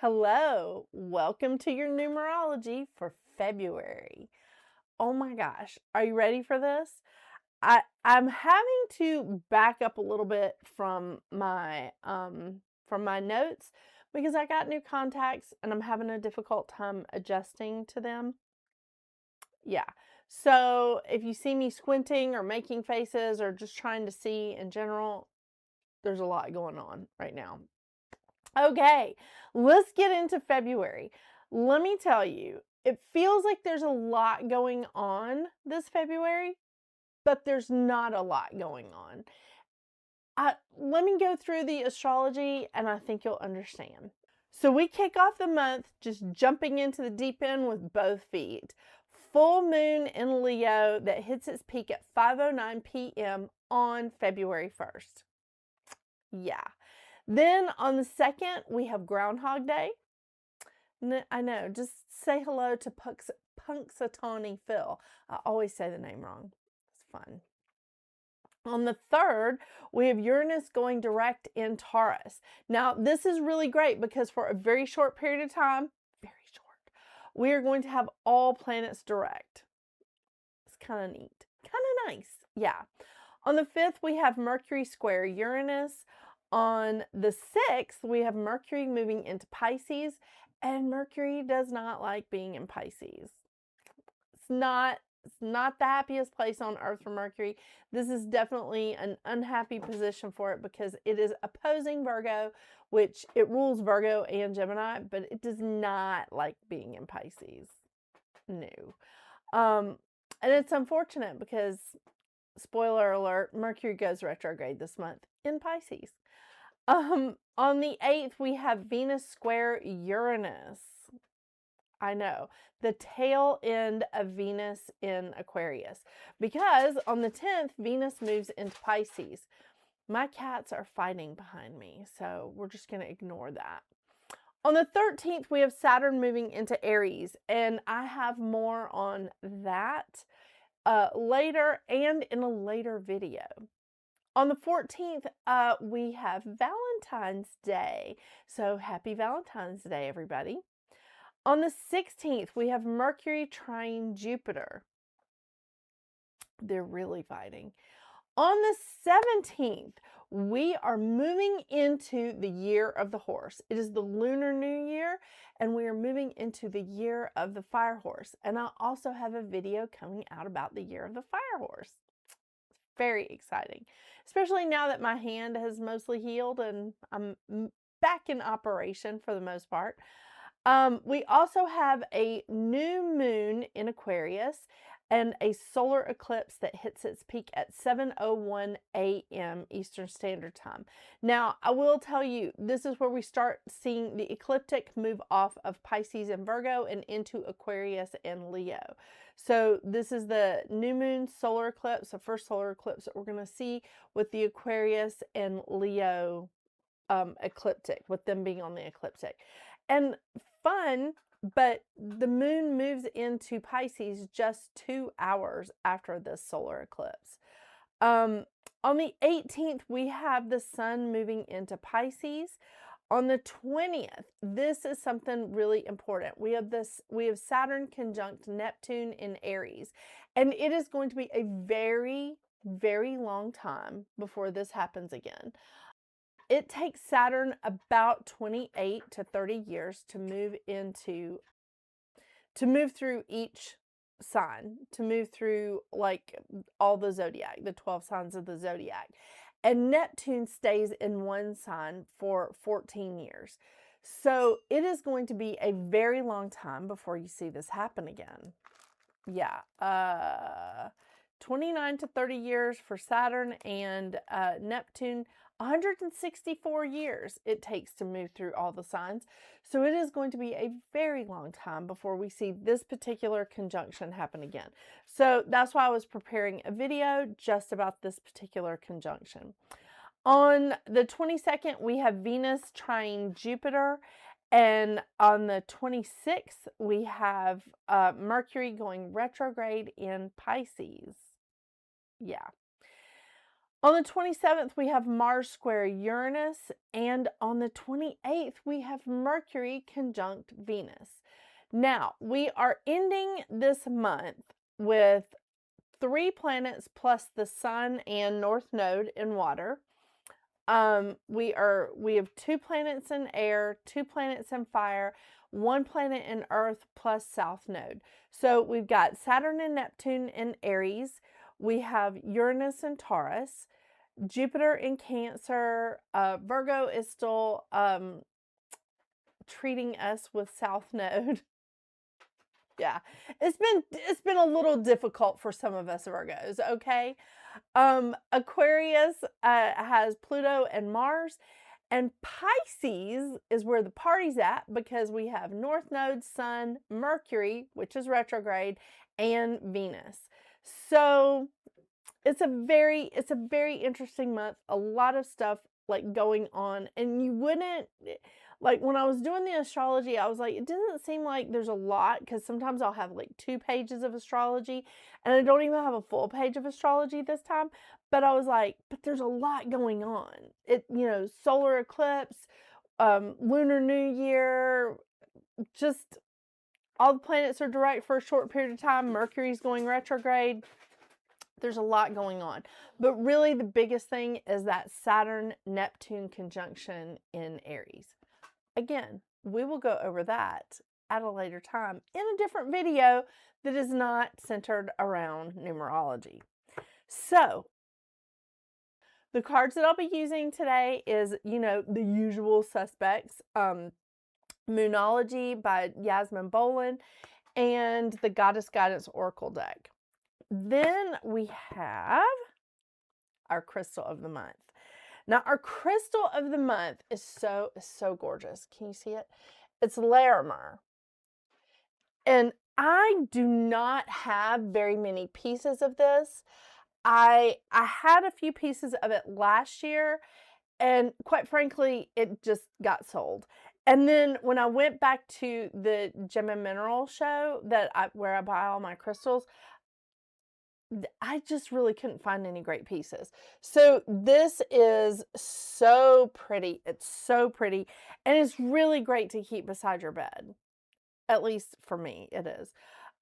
Hello, welcome to your numerology for February. Oh my gosh, are you ready for this? I'm having to back up a little bit from my notes because I got new contacts and I'm having a difficult time adjusting to them. Yeah. So if you see me squinting or making faces or just trying to see in general, there's a lot going on right now. Okay, let's get into February. Let me tell you, it feels like there's a lot going on this February, but there's not a lot going on. Let me go through the astrology and I think you'll understand. So we kick off the month just jumping into the deep end with both feet. Full moon in Leo that hits its peak at 5:09 p.m. on February 1st. Yeah. Then on the 2nd, we have Groundhog Day. I know, just say hello to Punxsutawney Phil. I always say the name wrong. It's fun. On the 3rd, we have Uranus going direct in Taurus. Now, this is really great because for a very short period of time, very short, we are going to have all planets direct. It's kind of neat. Kind of nice. Yeah. On the 5th, we have Mercury square Uranus. On the 6th, we have Mercury moving into Pisces, and Mercury does not like being in Pisces. It's not the happiest place on earth for Mercury. This is definitely an unhappy position for it because it is opposing Virgo, which it rules Virgo and Gemini, but it does not like being in Pisces. No. And it's unfortunate because, spoiler alert, Mercury goes retrograde this month in Pisces. On the 8th, we have Venus square Uranus. I know, the tail end of Venus in Aquarius. Because on the 10th, Venus moves into Pisces. My cats are fighting behind me, so we're just going to ignore that. On the 13th, we have Saturn moving into Aries, and I have more on that later and in a later video. On the 14th, we have Valentine's Day. So happy Valentine's Day, everybody. On the 16th, we have Mercury trine Jupiter. They're really fighting. On the 17th, we are moving into the year of the horse. It is the Lunar New Year, and we are moving into the year of the fire horse. And I also have a video coming out about the year of the fire horse. Very exciting, especially now that my hand has mostly healed and I'm back in operation for the most part. We also have a new moon in Aquarius and a solar eclipse that hits its peak at 7:01 a.m. Eastern Standard Time. Now, I will tell you, this is where we start seeing the ecliptic move off of Pisces and Virgo and into Aquarius and Leo. So this is the new moon solar eclipse, the first solar eclipse that we're going to see with the Aquarius and Leo ecliptic, with them being on the ecliptic. And fun, but the moon moves into Pisces just 2 hours after this solar eclipse. On the 18th, we have the sun moving into Pisces. On the 20th, this is something really important. We have Saturn conjunct Neptune in Aries, and it is going to be a very, very long time before this happens again. It takes Saturn about 28 to 30 years to move through each sign, to move through like all the zodiac, the 12 signs of the zodiac. And Neptune stays in one sign for 14 years. So it is going to be a very long time before you see this happen again. Yeah. 29 to 30 years for Saturn and Neptune. 164 years it takes to move through all the signs. So it is going to be a very long time before we see this particular conjunction happen again. So that's why I was preparing a video just about this particular conjunction. On the 22nd, we have Venus trine Jupiter. And on the 26th, we have Mercury going retrograde in Pisces. Yeah. On the 27th, we have Mars square Uranus, and on the 28th, we have Mercury conjunct Venus. Now, we are ending this month with 3 planets plus the Sun and North Node in water. We have 2 planets in air, 2 planets in fire, 1 planet in Earth plus South Node. So we've got Saturn and Neptune in Aries. We have Uranus and Taurus, Jupiter in Cancer. Virgo is still treating us with South Node. Yeah, it's been a little difficult for some of us Virgos. Okay, Aquarius has Pluto and Mars, and Pisces is where the party's at because we have North Node, Sun, Mercury, which is retrograde, and Venus. So it's a very interesting month. A lot of stuff like going on, and you wouldn't like when I was doing the astrology, I was like, it doesn't seem like there's a lot because sometimes I'll have like 2 pages of astrology and I don't even have a full page of astrology this time. But I was like, but there's a lot going on. Solar eclipse, lunar new year, just all the planets are direct for a short period of time. Mercury's going retrograde. There's a lot going on. But really the biggest thing is that Saturn-Neptune conjunction in Aries. Again, we will go over that at a later time in a different video that is not centered around numerology. So, the cards that I'll be using today is, the usual suspects. Moonology by Yasmin Bolin and the Goddess Guidance Oracle deck. Then we have our crystal of the month. Now, our crystal of the month is so gorgeous. Can you see it? It's Larimar. And I do not have very many pieces of this. I had a few pieces of it last year, and quite frankly, it just got sold. And then when I went back to the Gem and Mineral show where I buy all my crystals, I just really couldn't find any great pieces. So this is so pretty. It's so pretty. And it's really great to keep beside your bed. At least for me, it is.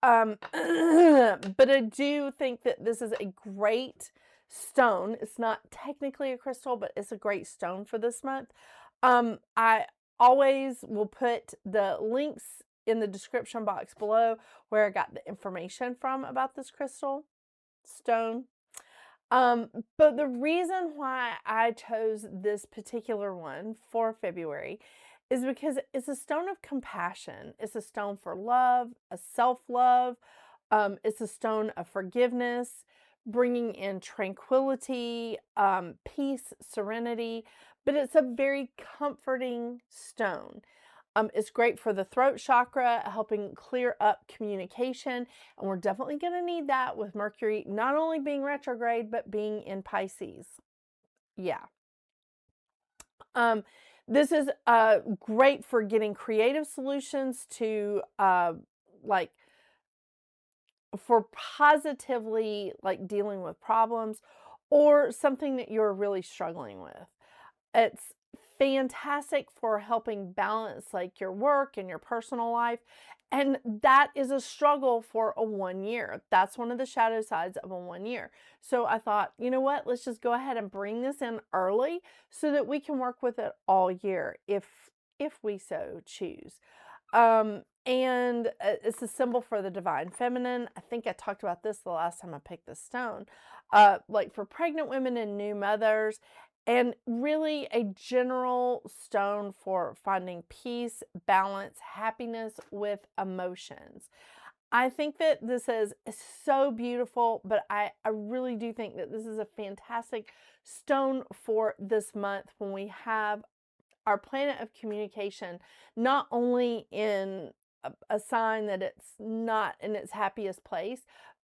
But I do think that this is a great stone. It's not technically a crystal, but it's a great stone for this month. I always will put the links in the description box below where I got the information from about this crystal stone. But the reason why I chose this particular one for February is because it's a stone of compassion. It's a stone for love, a self-love. It's a stone of forgiveness, bringing in tranquility, peace, serenity, but it's a very comforting stone. It's great for the throat chakra, helping clear up communication. And we're definitely going to need that with Mercury not only being retrograde, but being in Pisces. Yeah. This is great for getting creative solutions to for positively dealing with problems or something that you're really struggling with. It's fantastic for helping balance your work and your personal life. And that is a struggle for a 1 year. That's one of the shadow sides of a 1 year. So I thought, you know what, let's just go ahead and bring this in early so that we can work with it all year if we so choose. And it's a symbol for the divine feminine. I think I talked about this the last time I picked this stone. For pregnant women and new mothers, and really a general stone for finding peace, balance, happiness with emotions. I think that this is so beautiful, but I really do think that this is a fantastic stone for this month when we have our planet of communication not only in a sign that it's not in its happiest place,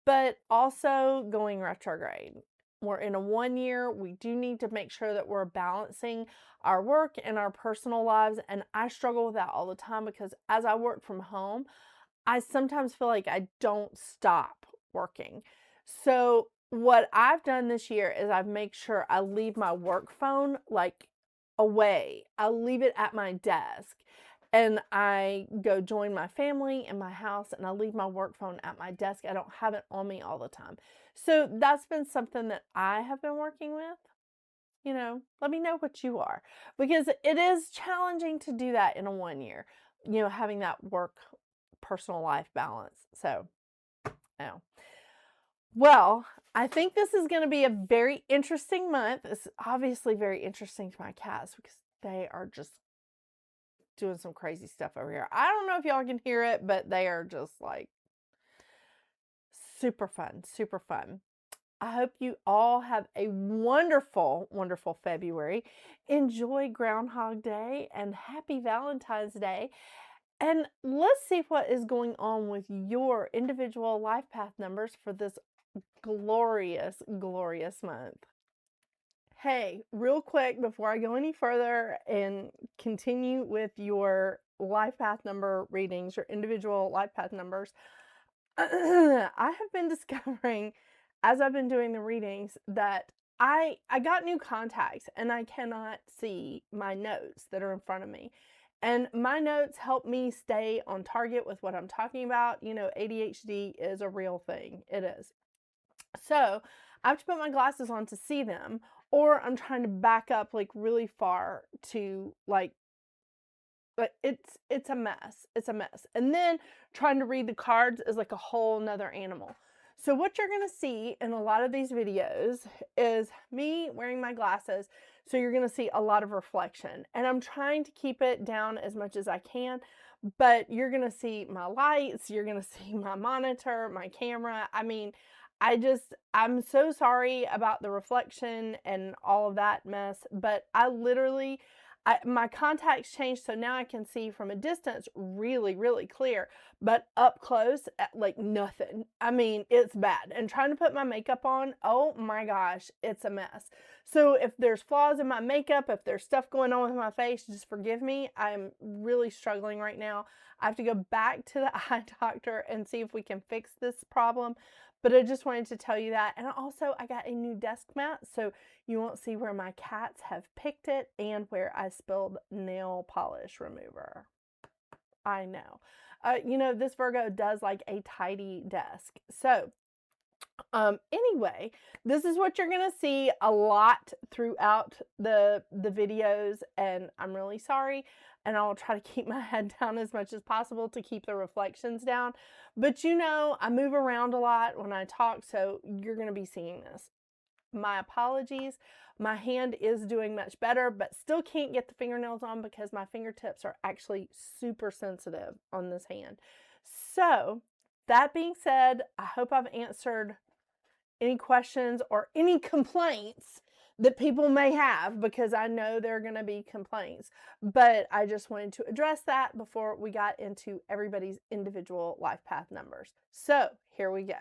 but also going retrograde. We're in a 1 year. We do need to make sure that we're balancing our work and our personal lives. And I struggle with that all the time because as I work from home, I sometimes feel like I don't stop working. So what I've done this year is I've made sure I leave my work phone like away. I leave it at my desk and I go join my family in my house and I leave my work phone at my desk. I don't have it on me all the time. So that's been something that I have been working with. You know, let me know what you are, because it is challenging to do that in a 1 year, you know, having that work personal life balance. So, now, well, I think this is going to be a very interesting month. It's obviously very interesting to my cats because they are just doing some crazy stuff over here. I don't know if y'all can hear it, but they are just like super fun, super fun. I hope you all have a wonderful, wonderful February. Enjoy Groundhog Day and happy Valentine's Day. And let's see what is going on with your individual life path numbers for this glorious, glorious month. Hey, real quick before I go any further and continue with your life path number readings, your individual life path numbers, I have been discovering as I've been doing the readings that I got new contacts and I cannot see my notes that are in front of me. And my notes help me stay on target with what I'm talking about. You know, ADHD is a real thing. It is. So I have to put my glasses on to see them, or I'm trying to back up like really far to like, but it's a mess. It's a mess. And then trying to read the cards is like a whole nother animal. So what you're going to see in a lot of these videos is me wearing my glasses. So you're going to see a lot of reflection. And I'm trying to keep it down as much as I can. But you're going to see my lights. You're going to see my monitor, my camera. I mean, I'm so sorry about the reflection and all of that mess. But I literally... my contacts changed, so now I can see from a distance really, really clear, but up close, like nothing. I mean, it's bad. And trying to put my makeup on, oh my gosh, it's a mess. So if there's flaws in my makeup, if there's stuff going on with my face, just forgive me. I'm really struggling right now. I have to go back to the eye doctor and see if we can fix this problem. But I just wanted to tell you that. And also, I got a new desk mat, so you won't see where my cats have picked it and where I spilled nail polish remover. I know. You know, this Virgo does like a tidy desk. So, anyway, this is what you're going to see a lot throughout the videos, and I'm really sorry. And I'll try to keep my head down as much as possible to keep the reflections down. But you know, I move around a lot when I talk, so you're going to be seeing this. My apologies. My hand is doing much better, but still can't get the fingernails on because my fingertips are actually super sensitive on this hand. So, that being said, I hope I've answered any questions or any complaints that people may have, because I know there are going to be complaints. But I just wanted to address that before we got into everybody's individual life path numbers. So, here we go.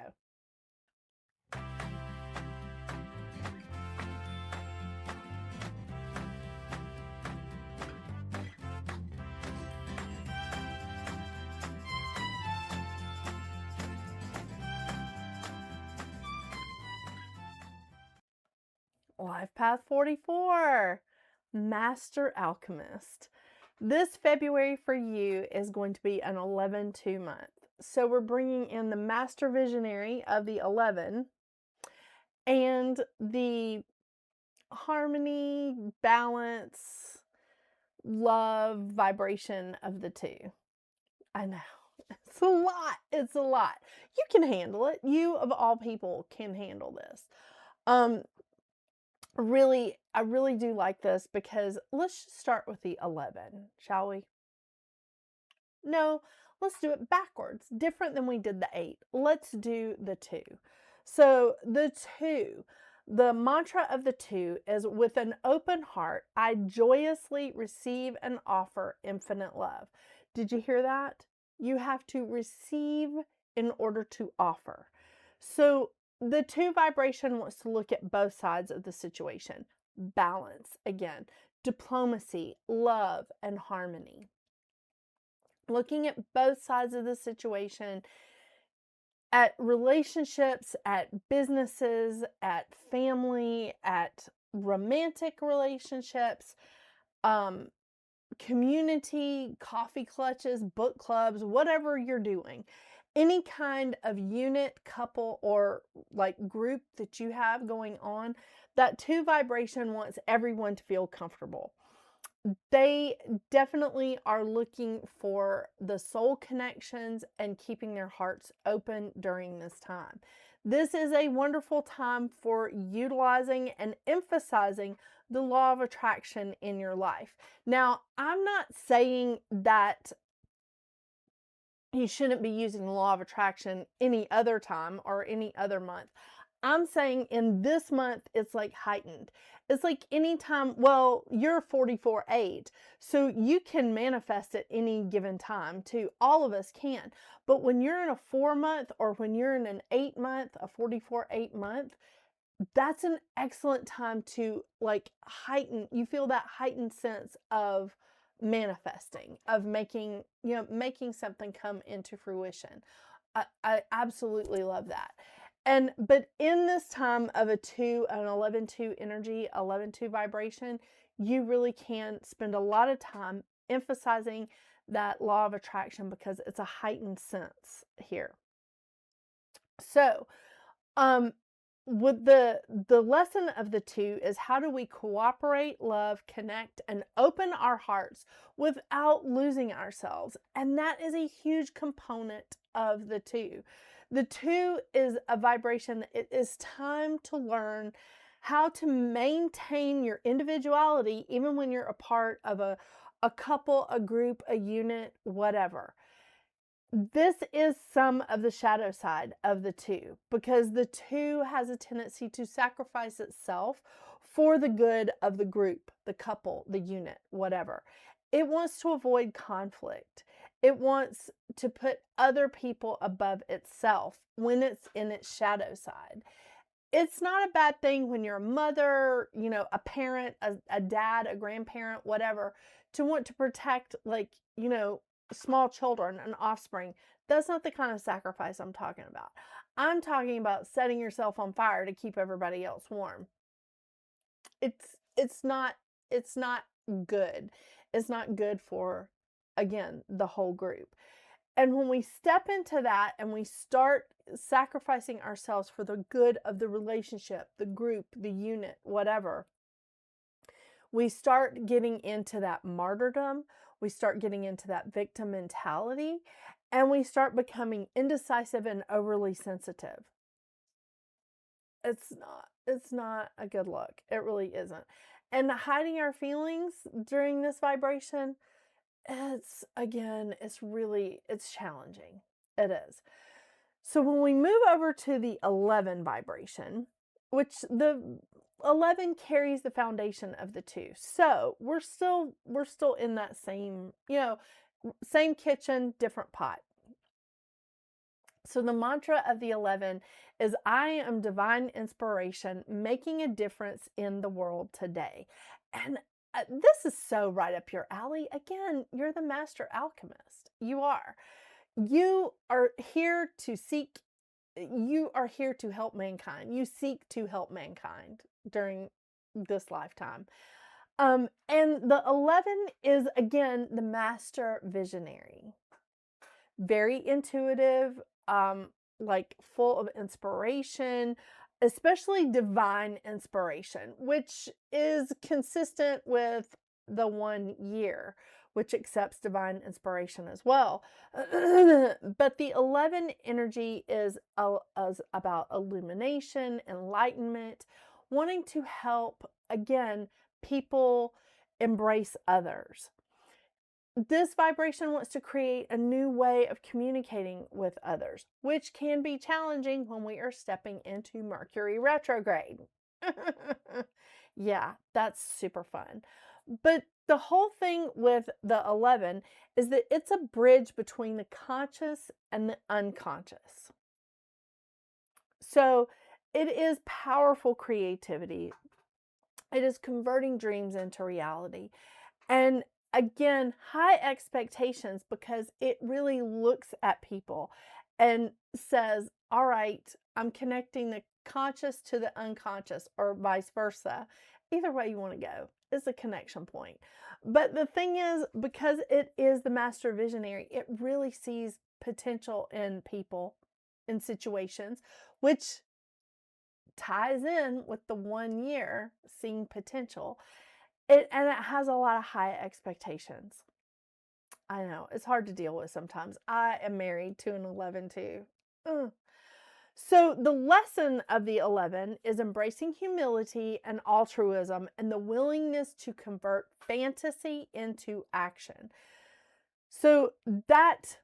Life Path 44, Master Alchemist. This February for you is going to be an 11-2 month. So we're bringing in the Master Visionary of the 11 and the harmony, balance, love, vibration of the 2. I know. It's a lot. It's a lot. You can handle it. You, of all people, can handle this. I really do like this because let's just start with the 11, shall we? No, let's do it backwards, different than we did the 8. Let's do the 2. So the 2, the mantra of the 2 is, with an open heart, I joyously receive and offer infinite love. Did you hear that? You have to receive in order to offer. So the 2 vibration wants to look at both sides of the situation. Balance, again, diplomacy, love, and harmony. Looking at both sides of the situation at relationships, at businesses, at family, at romantic relationships, um, community, coffee clutches, book clubs, whatever you're doing. Any kind of unit, couple, or like group that you have going on, that 2 vibration wants everyone to feel comfortable. They definitely are looking for the soul connections and keeping their hearts open during this time. This is a wonderful time for utilizing and emphasizing the law of attraction in your life. Now, I'm not saying that you shouldn't be using the law of attraction any other time or any other month. I'm saying in this month, it's like heightened. It's like anytime, well, you're 44/8, so you can manifest at any given time too. All of us can. But when you're in a 4 month or when you're in an 8 month, a 44/8 month, that's an excellent time to like heighten. You feel that heightened sense of manifesting, of making, making something come into fruition. I absolutely love that. But in this time of an 11-2 energy, 11-2 vibration, you really can spend a lot of time emphasizing that law of attraction because it's a heightened sense here. So, um, with the lesson of the 2 is how do we cooperate, love, connect, and open our hearts without losing ourselves? And that is a huge component of the 2. The 2 is a vibration that it is time to learn how to maintain your individuality even when you're a part of a couple, a group, a unit, whatever. This is some of the shadow side of the 2 because the 2 has a tendency to sacrifice itself for the good of the group, the couple, the unit, whatever. It wants to avoid conflict. It wants to put other people above itself when it's in its shadow side. It's not a bad thing when you're a mother, a parent, a dad, a grandparent, whatever, to want to protect, like, small children and offspring. That's not the kind of sacrifice I'm talking about. I'm talking about setting yourself on fire to keep everybody else warm. It's not good. It's not good for, again, the whole group. And when we step into that and we start sacrificing ourselves for the good of the relationship, the group, the unit, whatever, we start getting into that martyrdom. We start getting into that victim mentality, and we start becoming indecisive and overly sensitive. It's not a good look. It really isn't. And hiding our feelings during this vibration, it's challenging. It is. So when we move over to the 11 vibration, which the 11 carries the foundation of the 2. So we're still in that same, same kitchen, different pot. So the mantra of the 11 is I am divine inspiration making a difference in the world today. And this is so right up your alley. Again, you're the master alchemist. You are. You are here to help mankind. You seek to help mankind during this lifetime. And the 11 is, again, the master visionary. Very intuitive, like full of inspiration, especially divine inspiration, which is consistent with the 1 year, which accepts divine inspiration as well. But the 11 energy is about illumination, enlightenment, wanting to help, again, people embrace others. This vibration wants to create a new way of communicating with others, which can be challenging when we are stepping into Mercury retrograde. Yeah, that's super fun. But the whole thing with the 11 is that it's a bridge between the conscious and the unconscious. So it is powerful creativity. It is converting dreams into reality. And again, high expectations because it really looks at people and says, all right, I'm connecting the conscious to the unconscious, or vice versa. Either way you want to go is a connection point. But the thing is, because it is the master visionary, it really sees potential in people, in situations, which ties in with the 1 year seeing potential. And it has a lot of high expectations. I know, it's hard to deal with sometimes. I am married to an 11 too. Ugh. So the lesson of the 11 is embracing humility and altruism and the willingness to convert fantasy into action. So that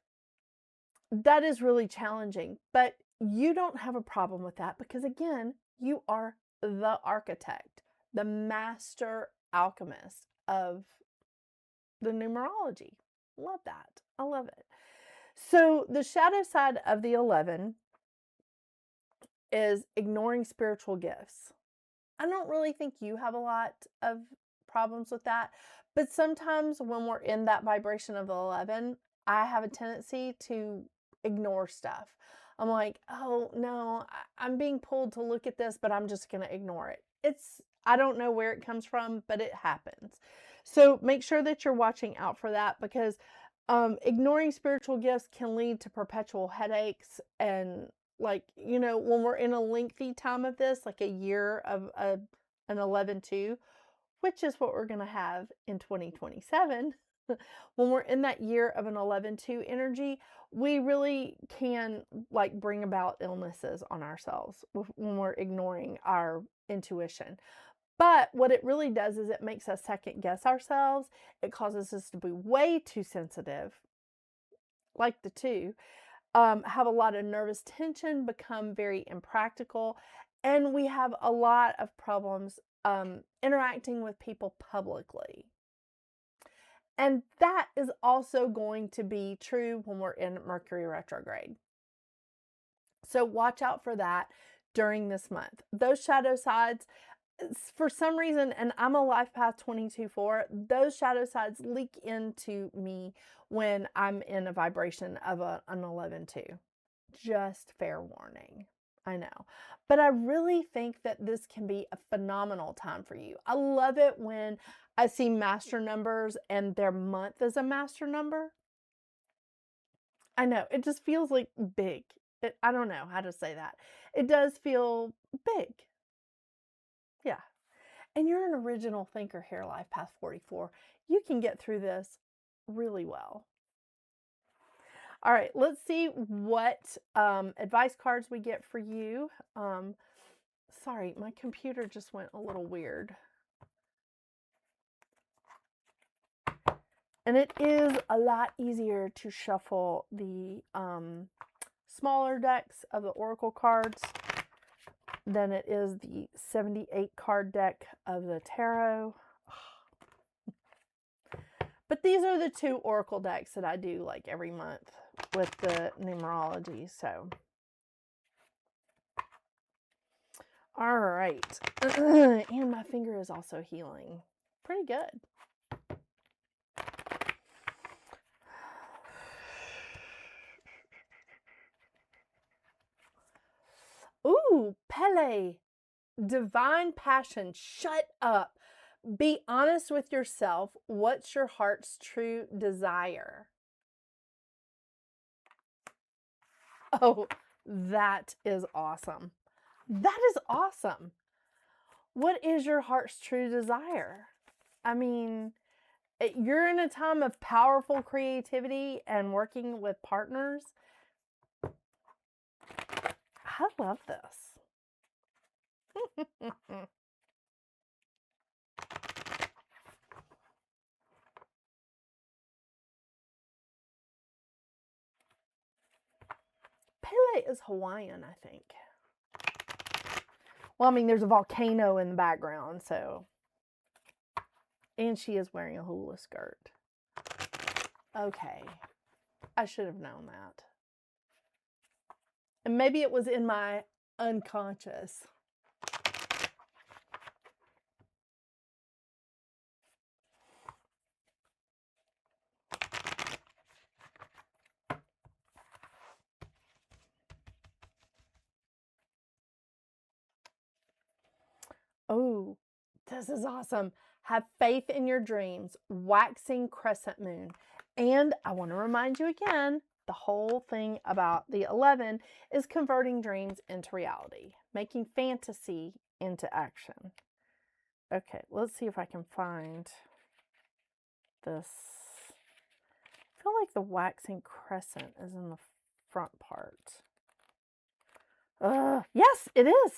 is really challenging, but you don't have a problem with that because, again, you are the architect, the master alchemist of the numerology. Love that. I love it. So the shadow side of the 11 is ignoring spiritual gifts. I don't really think you have a lot of problems with that, but sometimes when we're in that vibration of the 11, I have a tendency to ignore stuff. I'm like, oh no, I'm being pulled to look at this, but I'm just going to ignore it. I don't know where it comes from, but it happens. So make sure that you're watching out for that, because ignoring spiritual gifts can lead to perpetual headaches. And like, you know, when we're in a lengthy time of this, like a year of an 11-2, which is what we're going to have in 2027, when we're in that year of an 11-2 energy, we really can like bring about illnesses on ourselves when we're ignoring our intuition. But what it really does is it makes us second guess ourselves. It causes us to be way too sensitive, like the 2, have a lot of nervous tension, become very impractical, and we have a lot of problems interacting with people publicly. And that is also going to be true when we're in Mercury retrograde. So watch out for that during this month. Those shadow sides, for some reason, and I'm a life path 22-4, those shadow sides leak into me when I'm in a vibration of an 11-2. Just fair warning. I know. But I really think that this can be a phenomenal time for you. I love it when I see master numbers and their month is a master number. I know. It just feels like big. I don't know how to say that. It does feel big. Yeah. And you're an original thinker here, Life Path 44. You can get through this really well. All right, let's see what advice cards we get for you. Sorry, my computer just went a little weird. And it is a lot easier to shuffle the smaller decks of the Oracle cards than it is the 78 card deck of the Tarot. But these are the 2 Oracle decks that I do like every month with the numerology. So, all right. And my finger is also healing. Pretty good. Ooh, Pele. Divine passion. Shut up. Be honest with yourself. What's your heart's true desire? Oh, that is awesome. That is awesome. What is your heart's true desire? I mean, you're in a time of powerful creativity and working with partners. I love this. Pele is Hawaiian, I think. Well, I mean, there's a volcano in the background, so. And she is wearing a hula skirt. Okay. I should have known that. And maybe it was in my unconscious. this is awesome. Have faith in your dreams, waxing crescent moon. And I want to remind you again, the whole thing about the 11 is converting dreams into reality, making fantasy into action. Okay, let's see if I can find this. I feel like the waxing crescent is in the front part. Yes, it is.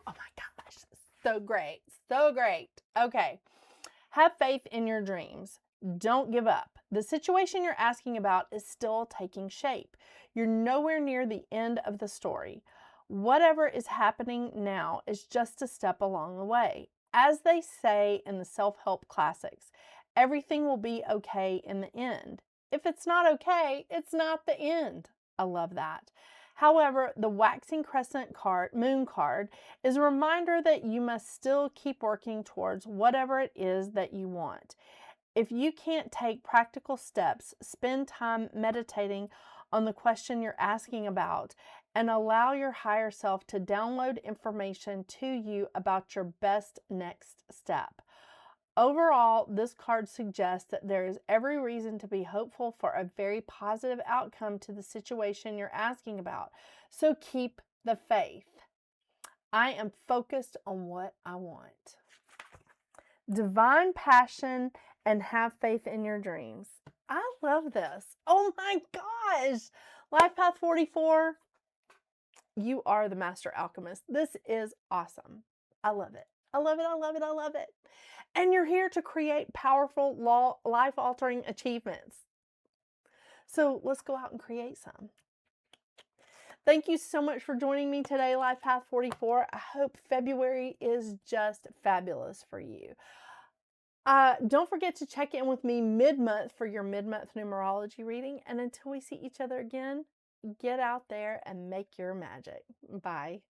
Oh my gosh, so great, so great. Okay, have faith in your dreams. Don't give up. The situation you're asking about is still taking shape. You're nowhere near the end of the story. Whatever is happening now is just a step along the way. As they say in the self-help classics, everything will be okay in the end. If it's not okay, it's not the end. I love that. However, the waxing crescent moon card, is a reminder that you must still keep working towards whatever it is that you want. If you can't take practical steps, spend time meditating on the question you're asking about and allow your higher self to download information to you about your best next step. Overall, this card suggests that there is every reason to be hopeful for a very positive outcome to the situation you're asking about. So keep the faith. I am focused on what I want. Divine passion and have faith in your dreams. I love this. Oh my gosh. Life Path 44. You are the master alchemist. This is awesome. I love it. I love it. I love it. I love it. And you're here to create powerful, life-altering achievements. So let's go out and create some. Thank you so much for joining me today, Life Path 44. I hope February is just fabulous for you. Don't forget to check in with me mid-month for your mid-month numerology reading. And until we see each other again, get out there and make your magic. Bye.